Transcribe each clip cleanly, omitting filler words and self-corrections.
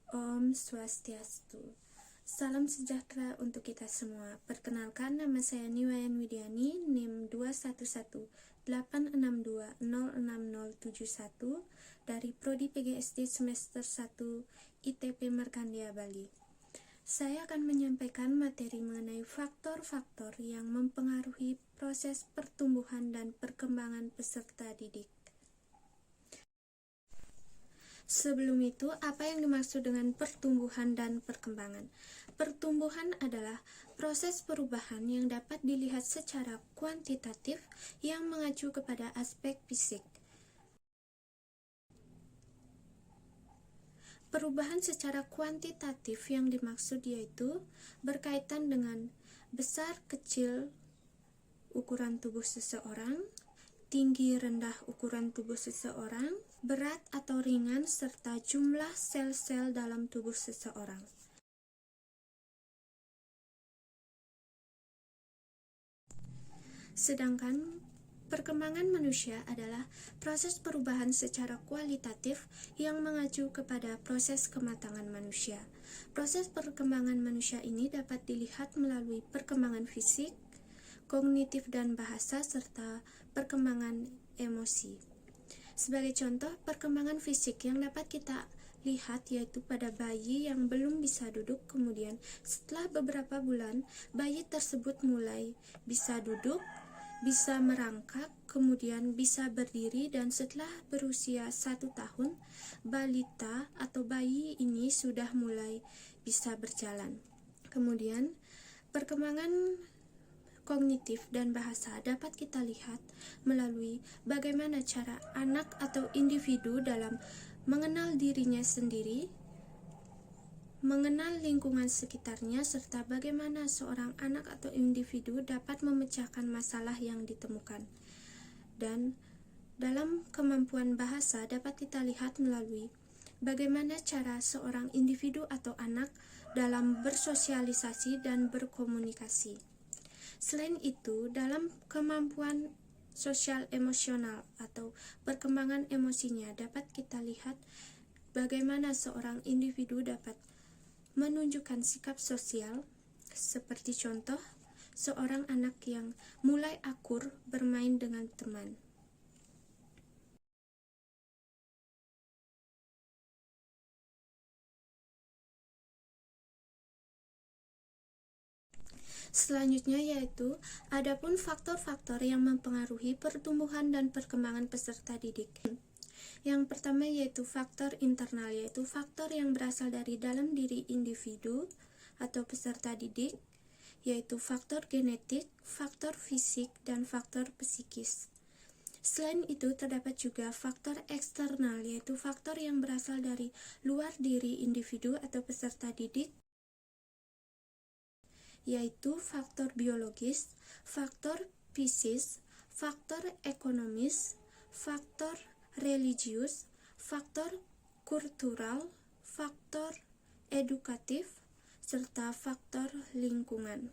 Om Swastiastu. Salam sejahtera untuk kita semua. Perkenalkan, nama saya Niwayan Widiani, NIM 21186206071 dari Prodi PGSD semester 1 ITP Markandia, Bali. Saya akan menyampaikan materi mengenai faktor-faktor yang mempengaruhi proses pertumbuhan dan perkembangan peserta didik. Sebelum itu, apa yang dimaksud dengan pertumbuhan dan perkembangan? Pertumbuhan adalah proses perubahan yang dapat dilihat secara kuantitatif yang mengacu kepada aspek fisik. Perubahan secara kuantitatif yang dimaksud yaitu berkaitan dengan besar kecil ukuran tubuh seseorang, tinggi rendah ukuran tubuh seseorang, berat atau ringan, serta jumlah sel-sel dalam tubuh seseorang. Sedangkan perkembangan manusia adalah proses perubahan secara kualitatif yang mengacu kepada proses kematangan manusia. Proses perkembangan manusia ini dapat dilihat melalui perkembangan fisik, kognitif dan bahasa, serta perkembangan emosi. Sebagai contoh, perkembangan fisik yang dapat kita lihat yaitu pada bayi yang belum bisa duduk, kemudian setelah beberapa bulan, bayi tersebut mulai bisa duduk, bisa merangkak, kemudian bisa berdiri, dan setelah berusia 1 tahun, balita atau bayi ini sudah mulai bisa berjalan. Kemudian, perkembangan kognitif dan bahasa dapat kita lihat melalui bagaimana cara anak atau individu dalam mengenal dirinya sendiri, mengenal lingkungan sekitarnya, serta bagaimana seorang anak atau individu dapat memecahkan masalah yang ditemukan. Dan dalam kemampuan bahasa dapat kita lihat melalui bagaimana cara seorang individu atau anak dalam bersosialisasi dan berkomunikasi. Selain itu, dalam kemampuan sosial emosional atau perkembangan emosinya dapat kita lihat bagaimana seorang individu dapat menunjukkan sikap sosial, seperti contoh seorang anak yang mulai akur bermain dengan teman. Selanjutnya yaitu adapun faktor-faktor yang mempengaruhi pertumbuhan dan perkembangan peserta didik. Yang pertama yaitu faktor internal, yaitu faktor yang berasal dari dalam diri individu atau peserta didik, yaitu faktor genetik, faktor fisik, dan faktor psikis. Selain itu, terdapat juga faktor eksternal, yaitu faktor yang berasal dari luar diri individu atau peserta didik, yaitu faktor biologis, faktor psikis, faktor ekonomis, faktor religius, faktor kultural, faktor edukatif, serta faktor lingkungan.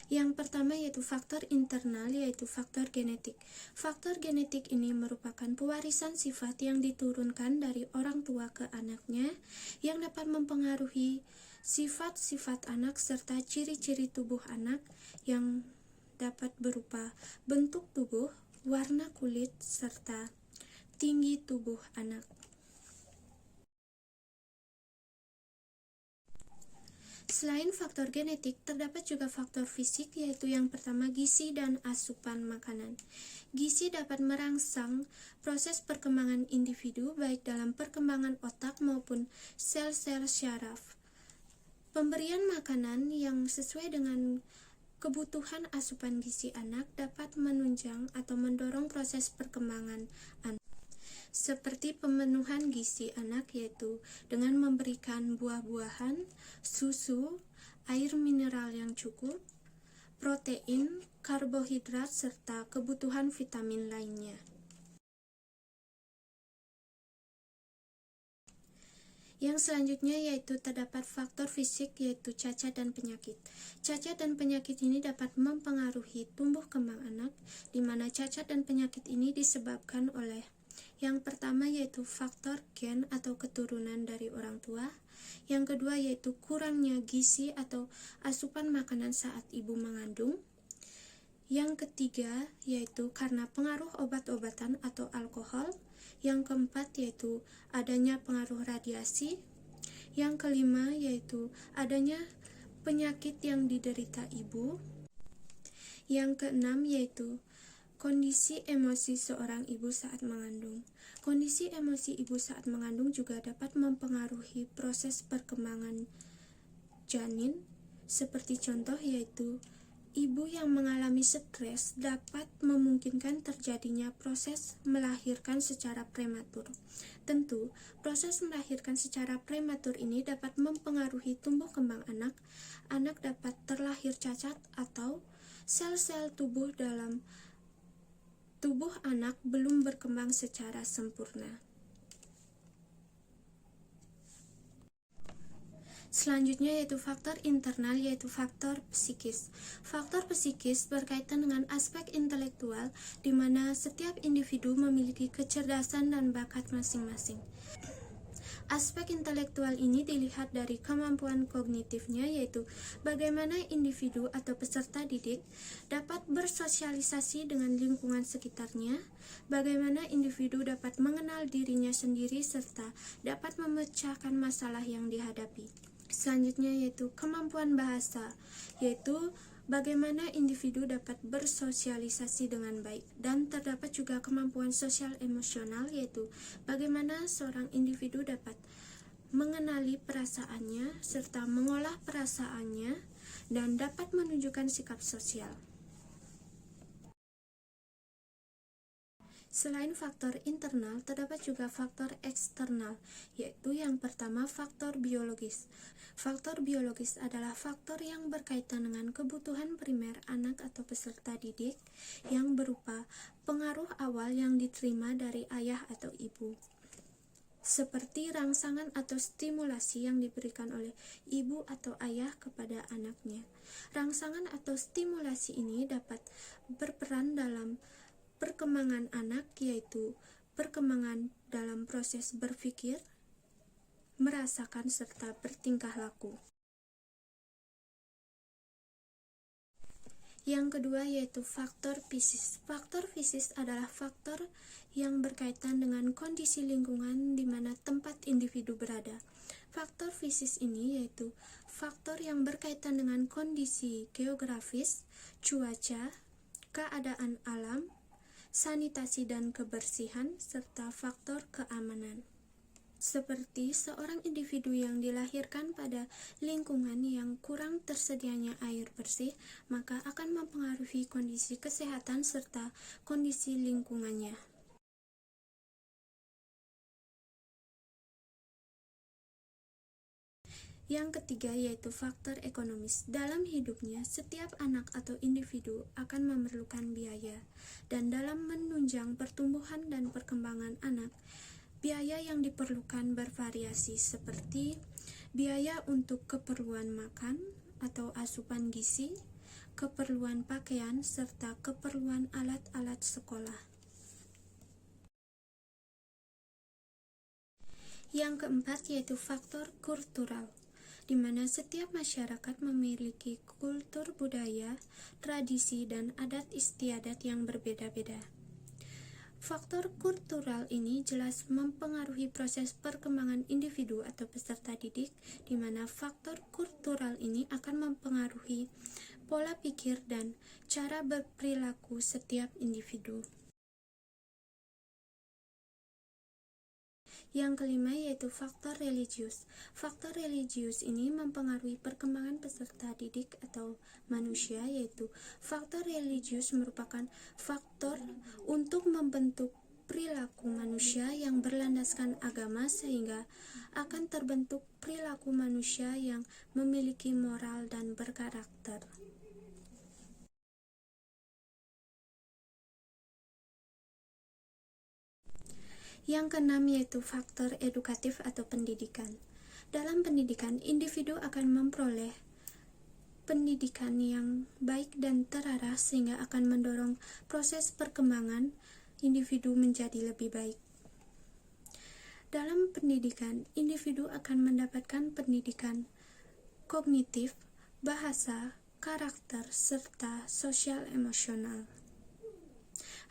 Yang pertama yaitu faktor internal, yaitu faktor genetik. Faktor genetik ini merupakan pewarisan sifat yang diturunkan dari orang tua ke anaknya yang dapat mempengaruhi sifat-sifat anak serta ciri-ciri tubuh anak yang dapat berupa bentuk tubuh, warna kulit, serta tinggi tubuh anak. Selain faktor genetik, terdapat juga faktor fisik, yaitu yang pertama gizi dan asupan makanan. Gizi dapat merangsang proses perkembangan individu baik dalam perkembangan otak maupun sel-sel syaraf. Pemberian makanan yang sesuai dengan kebutuhan asupan gizi anak dapat menunjang atau mendorong proses perkembangan anak. Seperti pemenuhan gizi anak, yaitu dengan memberikan buah-buahan, susu, air mineral yang cukup, protein, karbohidrat, serta kebutuhan vitamin lainnya. Yang selanjutnya yaitu terdapat faktor fisik, yaitu cacat dan penyakit. Cacat dan penyakit ini dapat mempengaruhi tumbuh kembang anak, di mana cacat dan penyakit ini disebabkan oleh yang pertama yaitu faktor gen atau keturunan dari orang tua. Yang kedua yaitu kurangnya gizi atau asupan makanan saat ibu mengandung. Yang ketiga yaitu karena pengaruh obat-obatan atau alkohol. Yang keempat yaitu adanya pengaruh radiasi. Yang kelima yaitu adanya penyakit yang diderita ibu. Yang keenam yaitu kondisi emosi seorang ibu saat mengandung. Kondisi emosi ibu saat mengandung juga dapat mempengaruhi proses perkembangan janin. Seperti contoh yaitu ibu yang mengalami stres dapat memungkinkan terjadinya proses melahirkan secara prematur. Tentu, proses melahirkan secara prematur ini dapat mempengaruhi tumbuh kembang anak. Anak dapat terlahir cacat atau sel-sel tubuh dalam tubuh anak belum berkembang secara sempurna. Selanjutnya yaitu faktor internal, yaitu faktor psikis. Faktor psikis berkaitan dengan aspek intelektual, di mana setiap individu memiliki kecerdasan dan bakat masing-masing. Aspek intelektual ini dilihat dari kemampuan kognitifnya, yaitu bagaimana individu atau peserta didik dapat bersosialisasi dengan lingkungan sekitarnya, bagaimana individu dapat mengenal dirinya sendiri, serta dapat memecahkan masalah yang dihadapi. Selanjutnya yaitu kemampuan bahasa, yaitu bagaimana individu dapat bersosialisasi dengan baik. Dan terdapat juga kemampuan sosial emosional, yaitu bagaimana seorang individu dapat mengenali perasaannya serta mengolah perasaannya dan dapat menunjukkan sikap sosial. Selain faktor internal, terdapat juga faktor eksternal, yaitu yang pertama faktor biologis. Faktor biologis adalah faktor yang berkaitan dengan kebutuhan primer anak atau peserta didik yang berupa pengaruh awal yang diterima dari ayah atau ibu, seperti rangsangan atau stimulasi yang diberikan oleh ibu atau ayah kepada anaknya. Rangsangan atau stimulasi ini dapat berperan dalam perkembangan anak, yaitu perkembangan dalam proses berpikir, merasakan, serta bertingkah laku. Yang kedua yaitu faktor fisis. Faktor fisis adalah faktor yang berkaitan dengan kondisi lingkungan di mana tempat individu berada. Faktor fisis ini yaitu faktor yang berkaitan dengan kondisi geografis, cuaca, keadaan alam, sanitasi dan kebersihan, serta faktor keamanan. Seperti seorang individu yang dilahirkan pada lingkungan yang kurang tersedianya air bersih, maka akan mempengaruhi kondisi kesehatan serta kondisi lingkungannya. Yang ketiga yaitu faktor ekonomis. Dalam hidupnya, setiap anak atau individu akan memerlukan biaya, dan dalam menunjang pertumbuhan dan perkembangan anak, biaya yang diperlukan bervariasi, seperti biaya untuk keperluan makan atau asupan gizi, keperluan pakaian, serta keperluan alat-alat sekolah. Yang keempat yaitu faktor kultural, di mana setiap masyarakat memiliki kultur budaya, tradisi, dan adat istiadat yang berbeda-beda. Faktor kultural ini jelas mempengaruhi proses perkembangan individu atau peserta didik, di mana faktor kultural ini akan mempengaruhi pola pikir dan cara berperilaku setiap individu. Yang kelima yaitu faktor religius. Faktor religius ini mempengaruhi perkembangan peserta didik atau manusia, yaitu faktor religius merupakan faktor untuk membentuk perilaku manusia yang berlandaskan agama, sehingga akan terbentuk perilaku manusia yang memiliki moral dan berkarakter. Yang keenam yaitu faktor edukatif atau pendidikan. Dalam pendidikan, individu akan memperoleh pendidikan yang baik dan terarah sehingga akan mendorong proses perkembangan individu menjadi lebih baik. Dalam pendidikan, individu akan mendapatkan pendidikan kognitif, bahasa, karakter, serta sosial emosional.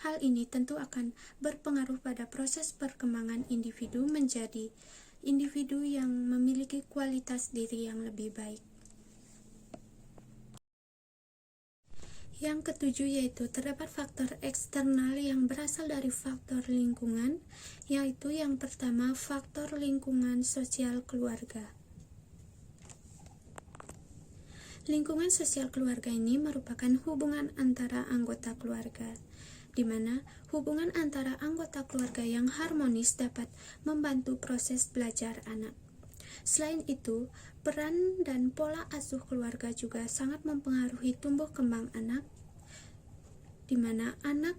Hal ini tentu akan berpengaruh pada proses perkembangan individu menjadi individu yang memiliki kualitas diri yang lebih baik. Yang ketujuh yaitu terdapat faktor eksternal yang berasal dari faktor lingkungan, yaitu yang pertama faktor lingkungan sosial keluarga. Lingkungan sosial keluarga ini merupakan hubungan antara anggota keluarga, di mana hubungan antara anggota keluarga yang harmonis dapat membantu proses belajar anak. Selain itu, peran dan pola asuh keluarga juga sangat mempengaruhi tumbuh kembang anak, di mana anak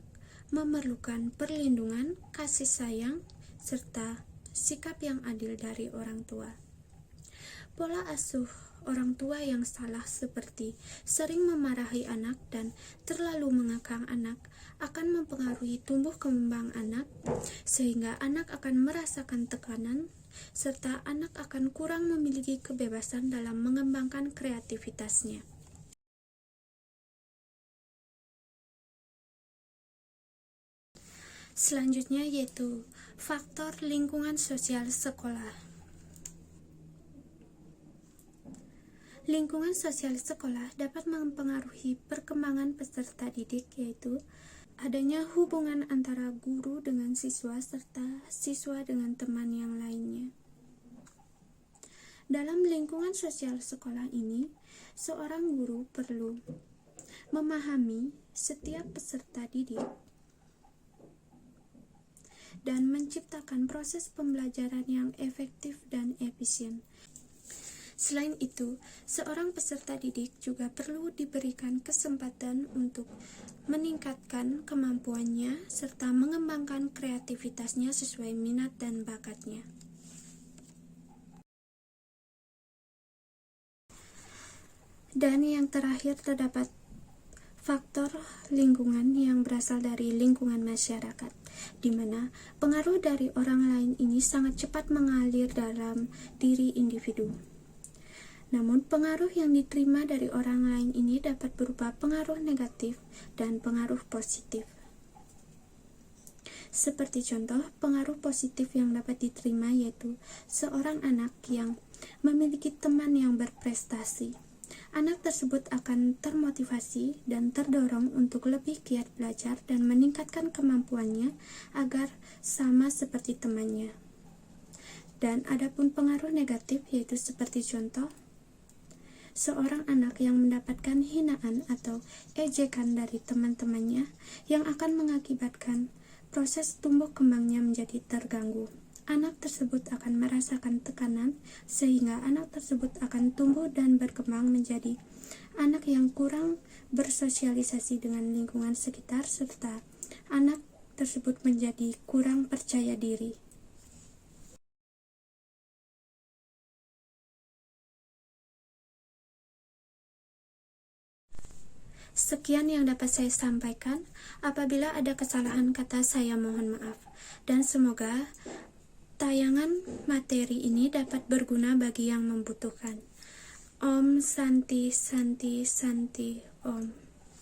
memerlukan perlindungan, kasih sayang, serta sikap yang adil dari orang tua. Pola asuh orang tua yang salah seperti sering memarahi anak dan terlalu mengekang anak akan mempengaruhi tumbuh kembang anak, sehingga anak akan merasakan tekanan, serta anak akan kurang memiliki kebebasan dalam mengembangkan kreativitasnya. Selanjutnya yaitu faktor lingkungan sosial sekolah. Lingkungan sosial sekolah dapat mempengaruhi perkembangan peserta didik, yaitu adanya hubungan antara guru dengan siswa serta siswa dengan teman yang lainnya. Dalam lingkungan sosial sekolah ini, seorang guru perlu memahami setiap peserta didik dan menciptakan proses pembelajaran yang efektif dan efisien. Selain itu, seorang peserta didik juga perlu diberikan kesempatan untuk meningkatkan kemampuannya serta mengembangkan kreativitasnya sesuai minat dan bakatnya. Dan yang terakhir terdapat faktor lingkungan yang berasal dari lingkungan masyarakat, di mana pengaruh dari orang lain ini sangat cepat mengalir dalam diri individu. Namun, pengaruh yang diterima dari orang lain ini dapat berupa pengaruh negatif dan pengaruh positif. Seperti contoh, pengaruh positif yang dapat diterima yaitu seorang anak yang memiliki teman yang berprestasi. Anak tersebut akan termotivasi dan terdorong untuk lebih giat belajar dan meningkatkan kemampuannya agar sama seperti temannya. Dan adapun pengaruh negatif yaitu seperti contoh, seorang anak yang mendapatkan hinaan atau ejekan dari teman-temannya yang akan mengakibatkan proses tumbuh kembangnya menjadi terganggu. Anak tersebut akan merasakan tekanan sehingga anak tersebut akan tumbuh dan berkembang menjadi anak yang kurang bersosialisasi dengan lingkungan sekitar serta anak tersebut menjadi kurang percaya diri. Sekian yang dapat saya sampaikan. Apabila ada kesalahan kata, saya mohon maaf. Dan semoga tayangan materi ini dapat berguna bagi yang membutuhkan. Om Santi Santi Santi Om.